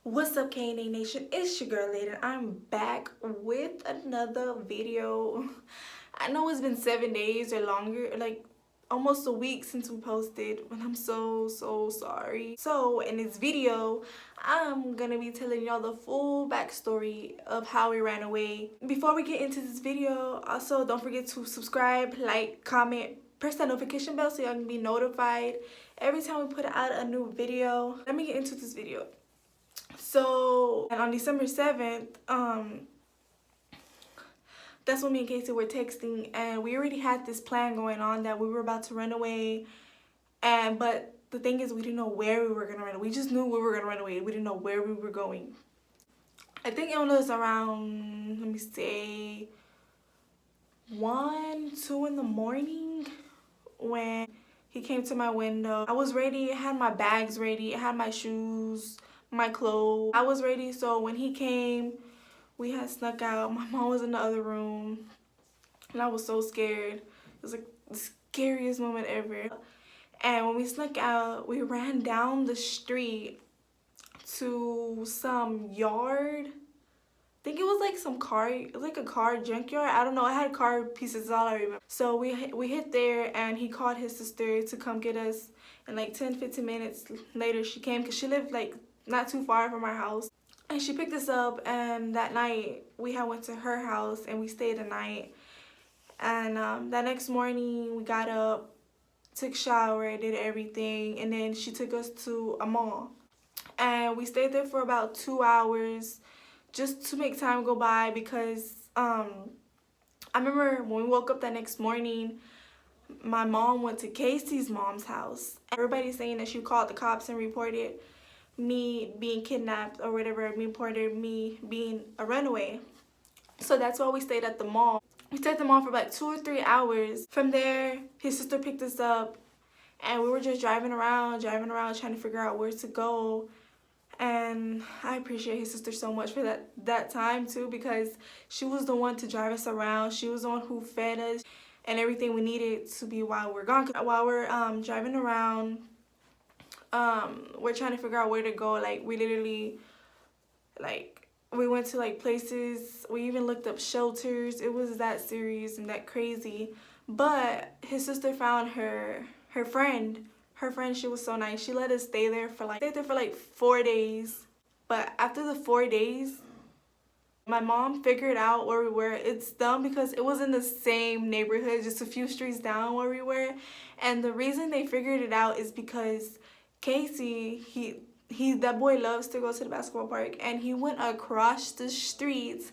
What's up, KNA Nation? It's your girl Layden. I'm back with another video. I know it's been 7 days or longer, like almost a week since we posted, but I'm so sorry. So in this video, I'm gonna be telling y'all the full backstory of how we ran away. Before we get into this video, also don't forget to subscribe, like, comment, press that notification bell so y'all can be notified every time we put out a new video. Let me get into this video. So, and on December 7th, that's when me and Casey were texting, and we already had this plan going on that we were about to run away. But the thing is, we didn't know where we were gonna run away. We just knew we were gonna run away. We didn't know where we were going. I think it was around, let me say, 1, 2 in the morning when he came to my window. I was ready. I had my bags ready. I had my shoes, my clothes. I was ready. So when he came, we had snuck out. My mom was in the other room, and I was so scared. It was like the scariest moment ever. And when we snuck out, we ran down the street to some yard. I think it was like some car, like a car junkyard. I don't know. I had car pieces, all I remember. So we hit there, and he called his sister to come get us. And like 10-15 minutes later, she came because she lived like not too far from our house. And she picked us up, and that night we had went to her house and we stayed the night. And that next morning we got up, took a shower, did everything, and then she took us to a mall. And we stayed there for about 2 hours just to make time go by because I remember when we woke up that next morning, my mom went to Casey's mom's house. Everybody's saying that she called the cops and reported me being kidnapped or whatever, reported me being a runaway. So that's why we stayed at the mall. We stayed at the mall for like 2 or 3 hours. From there, his sister picked us up, and we were just driving around trying to figure out where to go. And I appreciate his sister so much for that time too, because she was the one to drive us around. She was the one who fed us and everything we needed to be while we're gone. While we're driving around, we're trying to figure out where to go. Like, we literally, like, we went to like places. We even looked up shelters. It was that serious and that crazy. But his sister found her friend. Her friend, she was so nice. She let us stay there for like 4 days. But after the 4 days, my mom figured out where we were. It's dumb because it was in the same neighborhood, just a few streets down where we were. And the reason they figured it out is because Casey, that boy loves to go to the basketball park, and he went across the street.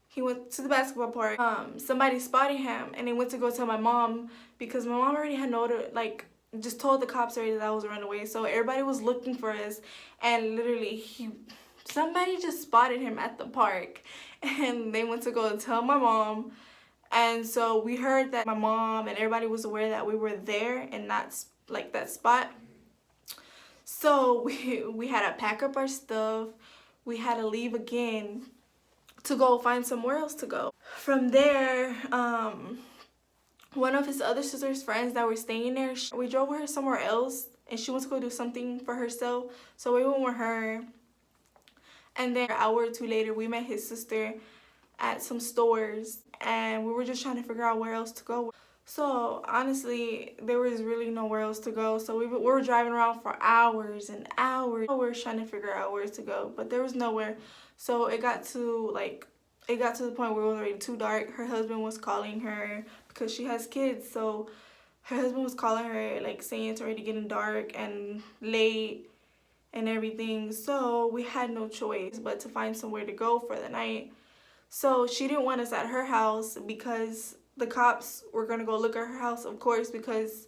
He went to the basketball park. Somebody spotted him, and they went to go tell my mom because my mom already had just told the cops already that I was a runaway. So everybody was looking for us, and literally somebody just spotted him at the park, and they went to go tell my mom. And so we heard that my mom and everybody was aware that we were there and not like that spot. So we had to pack up our stuff. We had to leave again to go find somewhere else to go. From there, one of his other sister's friends that were staying there, we drove her somewhere else, and she went to go do something for herself. So we went with her. And then an hour or two later, we met his sister at some stores, and we were just trying to figure out where else to go. So honestly, there was really nowhere else to go. So we were driving around for hours and hours trying to figure out where to go, but there was nowhere. So it got to the point where it was already too dark. Her husband was calling her because she has kids. So her husband was calling her, like, saying it's already getting dark and late and everything. So we had no choice but to find somewhere to go for the night. So she didn't want us at her house because the cops were gonna go look at her house, of course, because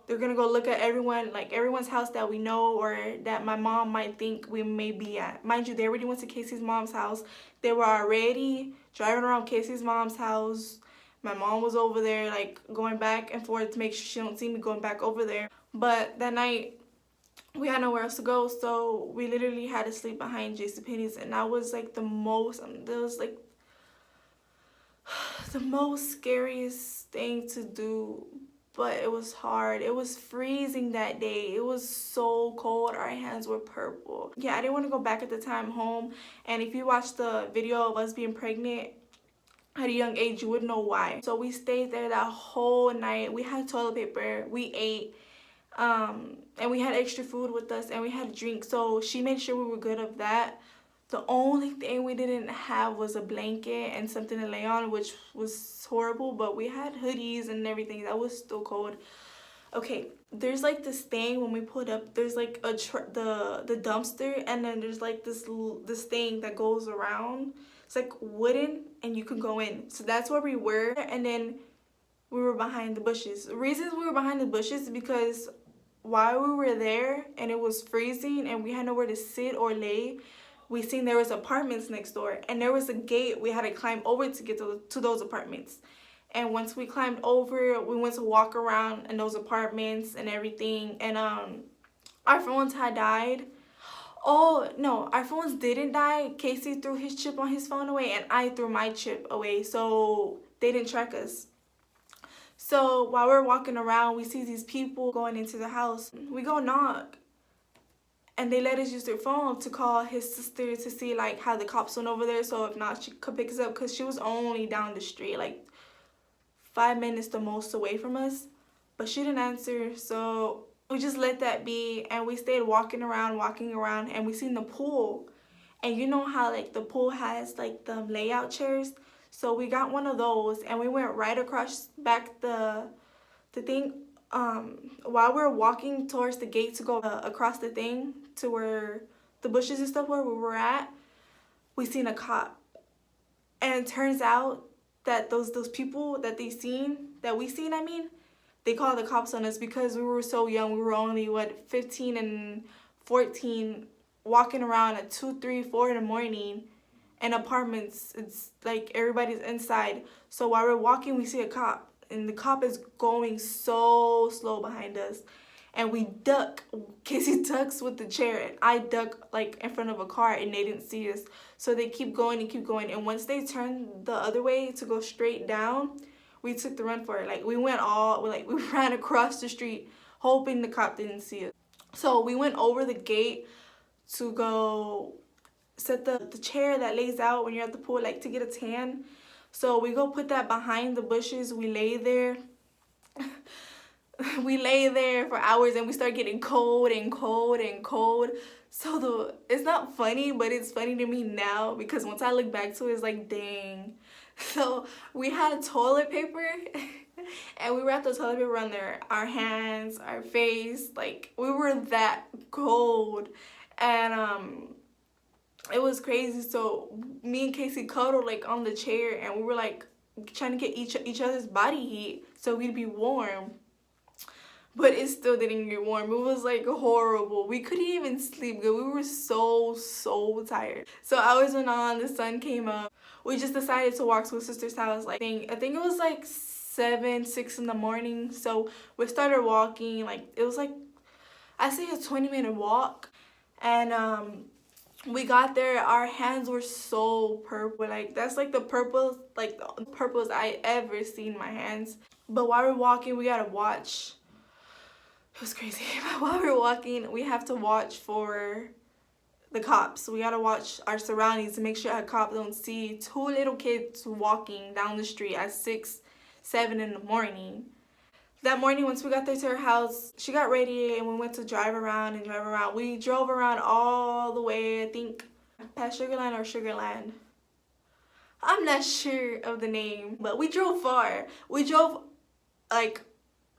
they're gonna go look at everyone's house that we know or that my mom might think we may be at. Mind you, they already went to Casey's mom's house. They were already driving around Casey's mom's house. My mom was over there, like, going back and forth to make sure she don't see me going back over there. But that night, we had nowhere else to go, so we literally had to sleep behind JCPenney's, and that was like the most scariest thing to do but it was hard. It was freezing that day. It was so cold. Our hands were purple. Yeah, I didn't want to go back at the time home. And if you watch the video of us being pregnant at a young age, you would know why. So we stayed there that whole night. We had toilet paper. We ate. And we had extra food with us, and we had a drink. So she made sure we were good of that. The only thing we didn't have was a blanket and something to lay on, which was horrible, but we had hoodies and everything. That was still cold. Okay, there's like this thing when we pulled up, there's like the dumpster, and then there's like this thing that goes around. It's like wooden, and you can go in. So that's where we were, and then we were behind the bushes. The reasons we were behind the bushes is because while we were there and it was freezing and we had nowhere to sit or lay, we seen there was apartments next door, and there was a gate we had to climb over to get to those apartments. And once we climbed over, we went to walk around in those apartments and everything, and our phones had died. Oh no, our phones didn't die. Casey threw his chip on his phone away, and I threw my chip away, so they didn't track us. So while we're walking around, we see these people going into the house. We go knock, and they let us use their phone to call his sister to see like how the cops went over there. So if not, she could pick us up, because she was only down the street, like 5 minutes the most away from us. But she didn't answer, so we just let that be, and we stayed walking around, and we seen the pool. And you know how like the pool has like the layout chairs? So we got one of those, and we went right across back the thing. While we were walking towards the gate to go across the thing to where the bushes and stuff where we were at, we seen a cop. And it turns out that those people that we seen, I mean, they called the cops on us because we were so young. We were only, 15 and 14, walking around at 2, 3, 4 in the morning in apartments. It's like everybody's inside. So while we're walking, we see a cop, and the cop is going so slow behind us. And we duck. Casey ducks with the chair, and I duck like in front of a car, and they didn't see us. So they keep going and keep going. And once they turned the other way to go straight down, we took the run for it. Like we ran across the street, hoping the cop didn't see us. So we went over the gate to go set the chair that lays out when you're at the pool, like to get a tan. So we go put that behind the bushes. We lay there. We lay there for hours, and we start getting cold and cold and cold. So it's not funny, but it's funny to me now, because once I look back to it, it's like, dang. So we had toilet paper, and we wrapped the toilet paper on our hands, our face. Like, we were that cold. And it was crazy. So me and Casey cuddled like on the chair, and we were like trying to get each other's body heat so we'd be warm. But it still didn't get warm. It was like horrible. We couldn't even sleep good. We were so tired. So hours went on, the sun came up. We just decided to walk to a sister's house. Like I think it was like 7, 6 in the morning. So we started walking. Like it was like, I say a 20-minute walk. And we got there, our hands were so purple. Like that's like the purples I ever seen my hands. But while we're walking, we gotta watch. It was crazy. While we're walking, we have to watch for the cops. We gotta watch our surroundings to make sure a cop don't see 2 little kids walking down the street at 6, 7 in the morning. That morning, once we got there to her house, she got ready, and we went to drive around. We drove around all the way, I think, past Sugarland or Sugarland. I'm not sure of the name, but we drove far. We drove like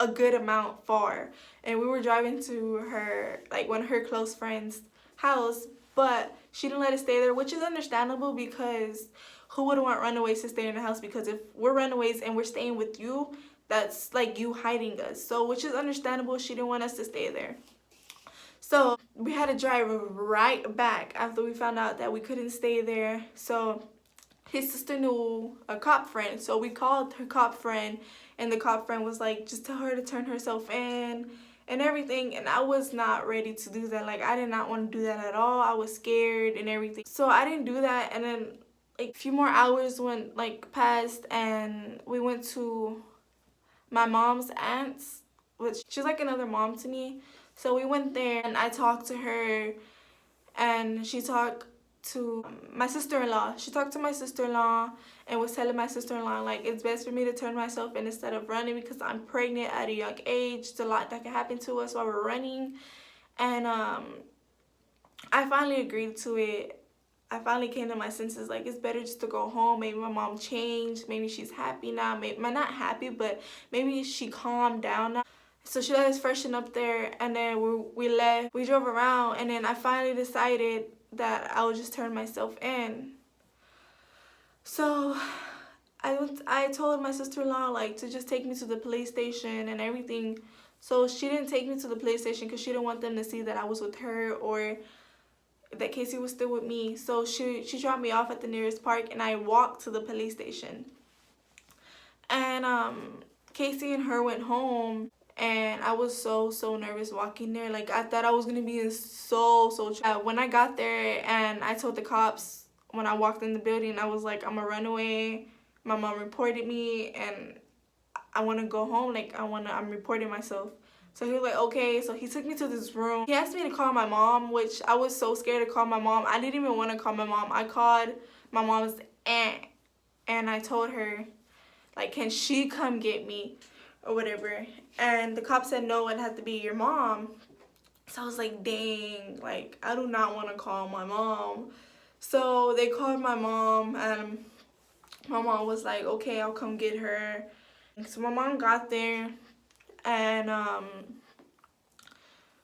a good amount far, and we were driving to her, like one of her close friends' house, but she didn't let us stay there, which is understandable, because who would want runaways to stay in the house? Because if we're runaways and we're staying with you, that's like you hiding us. So, which is understandable. She didn't want us to stay there. So we had to drive right back after we found out that we couldn't stay there. So his sister knew a cop friend, so we called her cop friend, and the cop friend was like, just tell her to turn herself in and everything. And I was not ready to do that. Like, I did not want to do that at all. I was scared and everything, so I didn't do that. And then like a few more hours went like past, and we went to my mom's aunts, which she's like another mom to me. So we went there and I talked to her, and she talked to my sister-in-law. She talked to my sister-in-law and was telling my sister-in-law like it's best for me to turn myself in instead of running because I'm pregnant at a young age. It's a lot that can happen to us while we're running. And I finally agreed to it. I finally came to my senses, like it's better just to go home. Maybe my mom changed, maybe she's happy now, maybe not happy, but maybe she calmed down now. So she let us freshen up there, and then we left. We drove around, and then I finally decided that I would just turn myself in. So I told my sister-in-law like to just take me to the police station and everything. So she didn't take me to the police station because she didn't want them to see that I was with her or that Casey was still with me. So she dropped me off at the nearest park, and I walked to the police station. And Casey and her went home, and I was so nervous walking there. Like I thought I was gonna be in so when I got there, and I told the cops when I walked in the building, I was like, I'm a runaway. My mom reported me, and I want to go home. Like I'm reporting myself. So he was like, okay. So he took me to this room. He asked me to call my mom, which I was so scared to call my mom. I didn't even want to call my mom. I called my mom's aunt, and I told her, like, can she come get me or whatever? And the cop said, no, it has to be your mom. So I was like, dang, like, I do not want to call my mom. So they called my mom, and my mom was like, okay, I'll come get her. So my mom got there, and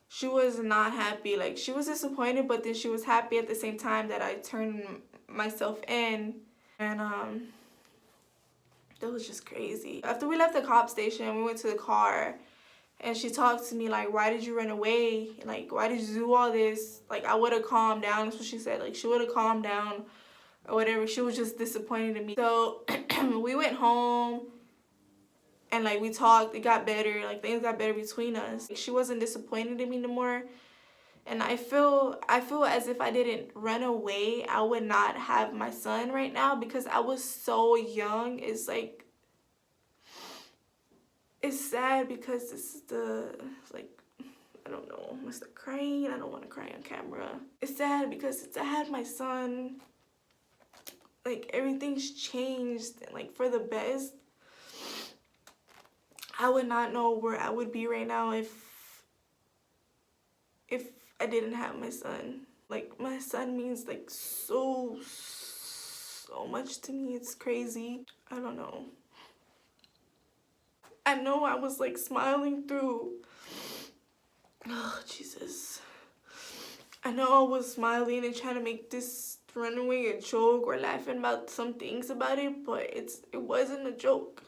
she was not happy. Like, she was disappointed, but then she was happy at the same time that I turned myself in. And that was just crazy. After we left the cop station, we went to the car, and she talked to me like, why did you run away? Like, why did you do all this? Like, I would have calmed down. That's what she said. Like, she would have calmed down or whatever. She was just disappointed in me. So we went home, and like we talked. It got better. Like, things got better between us. Like, she wasn't disappointed in me no more. And I feel as if I didn't run away, I would not have my son right now, because I was so young. It's like, it's sad because it's like, I don't know, I'm gonna start crying. I don't want to cry on camera. It's sad because I had my son. Like, everything's changed, and like for the best. I would not know where I would be right now if I didn't have my son. Like, my son means like so much to me. It's crazy. I don't know. I know I was like smiling through, oh Jesus. I know I was smiling and trying to make this runaway a joke or laughing about some things about it, but it wasn't a joke.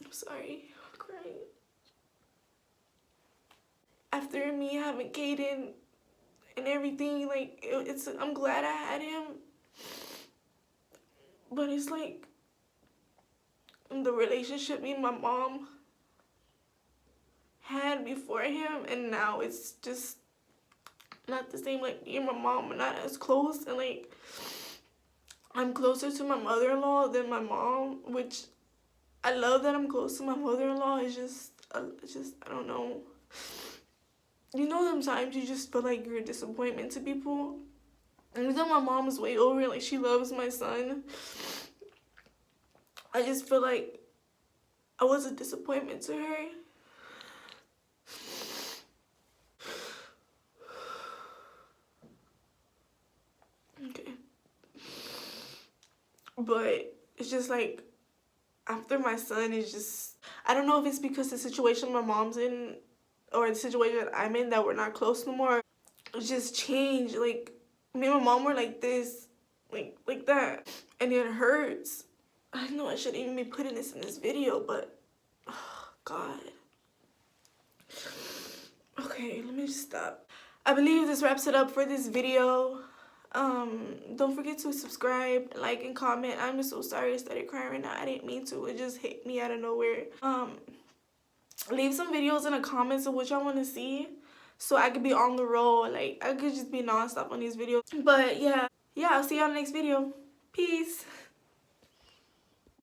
I'm sorry. I'm crying. After me having Kaden and everything, like, I'm glad I had him. But it's like, the relationship me and my mom had before him, and now it's just not the same. Like, me and my mom are not as close, and like, I'm closer to my mother-in-law than my mom, which I love that I'm close to my mother-in-law. It's just, I don't know. You know, sometimes you just feel like you're a disappointment to people. And even though my mom is way over, like, she loves my son, I just feel like I was a disappointment to her. Okay. But it's just like, after my son, is just, I don't know if it's because the situation my mom's in or the situation I'm in that we're not close no more. It just changed. Like, me and my mom were like this, like that, and it hurts. I know I shouldn't even be putting this in this video, but oh God. Okay, let me just stop. I believe this wraps it up for this video. Don't forget to subscribe, like, and comment. I'm so sorry I started crying right now. I didn't mean to. It just hit me out of nowhere. Leave some videos in the comments of what y'all want to see, so I could be on the roll. Like, I could just be nonstop on these videos. But yeah, I'll see y'all in the next video. Peace.